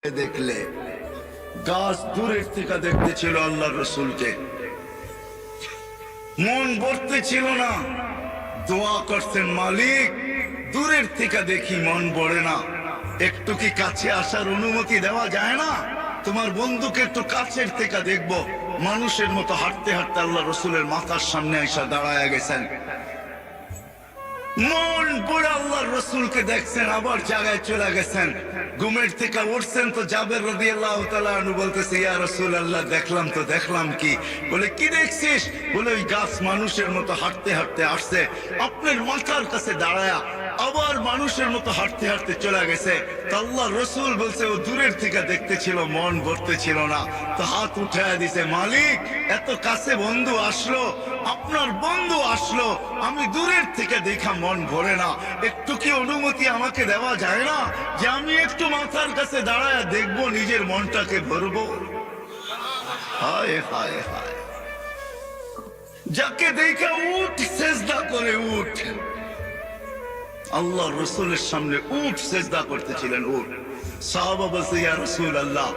দেখলে গাছ দূরের থেকে দেখতেছিল আল্লাহ রসুলকে, মন ভরতে ছিল না, দোয়া করছেন মালিক দূরের থেকে দেখি মন ভরে না, একটু কি কাছে আসার অনুমতি দেওয়া যায় না? তোমার বন্ধুকে একটু কাছের থেকে দেখবো। মানুষের মতো হাঁটতে হাঁটতে আল্লাহ রসুলের মাথার সামনে এসে দাঁড়ায় গেছেন, মন পড়ে আল্লাহর রসুলকে দেখছেন, আবার জায়গায় চলে গেছেন। ঘুমের থেকে উঠছেন তো জাবের রাদিয়াল্লাহু তাআলা আনহু বলতেছে, ইয়া রাসূলুল্লাহ দেখলাম তো দেখলাম কি? বলে কি দেখছিস? বলে ওই গাছ মানুষের মতো হাঁটতে হাঁটতে আসছে, আপনার মাথার কাছে দাঁড়ায়া আবার মানুষের মতো হাঁটতে হাঁটতে চলে গেছে। তো আল্লাহ রসুল বলছে ও দূরের থেকে দেখতেছিল, মন ভরতে ছিল না, তো হাত উঠায় দিছে, মালিক এত কাছে বন্ধু আসলো, আপনার বন্ধু আসলো, আমি দূরের থেকে দেখা মন ভরে না, একটু কি অনুমতি আমাকে দেওয়া যায় না যে আমি একটু মাথার কাছে দাঁড়ায় দেখবো, নিজের মনটাকে ভরবো? হায় হায় হায়, যাকে দেখা উঠ সেজদা করে উঠ, আল্লাহ রসুলের সামনে উঠ সেজদা করতেছিলেন, উঠ। সাহাবা বলছে, ইয়া রাসূলুল্লাহ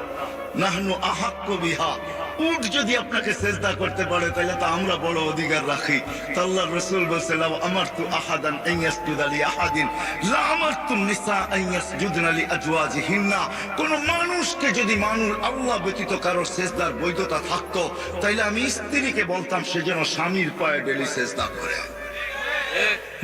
নাহনু আহাক্কু বিহা, উট যদি আপনাকে সেজদা করতে পারে তাহলে তো আমরা বড় অধিকার রাখি। তো আল্লাহ রাসূল বলছে, লাউ আমারতু আহাদান আন ইয়াসজুদা লি আহাদিন লা আমারতু নিসা আন ইয়াসজুদনা লি আজওয়াজিহিন্না, কোন মানুষকে যদি আল্লাহ ব্যতীত কারো সেজদার বৈধতা থাকতো তাইলে আমি স্ত্রীকে বলতাম সে যেন স্বামীর পায়ে ডেলি সেজদা করে।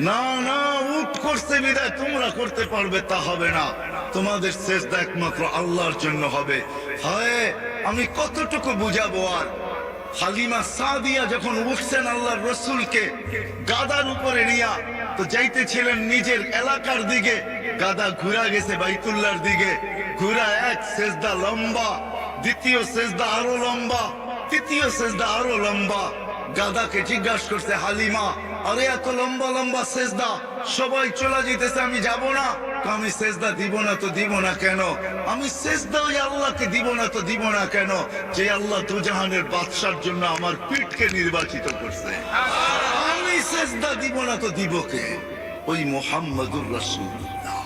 না না, উট করছে বিদায় তোমরা করতে পারবে তা হবে না, তোমাদের সেজদা একমাত্র আল্লাহর জন্য হবে। হায় আমি কতটুকু বুঝাবো আর। হালিমা সাদিয়া যখন উঠছেন আল্লাহর রসুলকে গাদার উপরে নিয়া, তো যাইতেছিলেন নিজের এলাকার দিকে, গাদা ঘুরা গেছে বাইতুল্লাহর দিকে, ঘুরা এক সেজদা লম্বা, দ্বিতীয় সেজদা আরো লম্বা, তৃতীয় সেজদা আরো লম্বা। গাদাকে জিজ্ঞাসা করছে, হালিমা আরে এত লম্বা লম্বা সেজদা, সবাই চলে যেতেছে, আমি যাব না। আমি সেজদা দিব না তো দিব না কেন? আমি সেজদা ওই আল্লাহকে দিব না তো দিব না কেন যে আল্লাহ দুজাহানের বাদশার জন্য আমার পিঠকে নির্বাচিত করছে। আমি সেজদা দিব না তো দিব কে? ওই মুহাম্মদুর রাসূলুল্লাহ।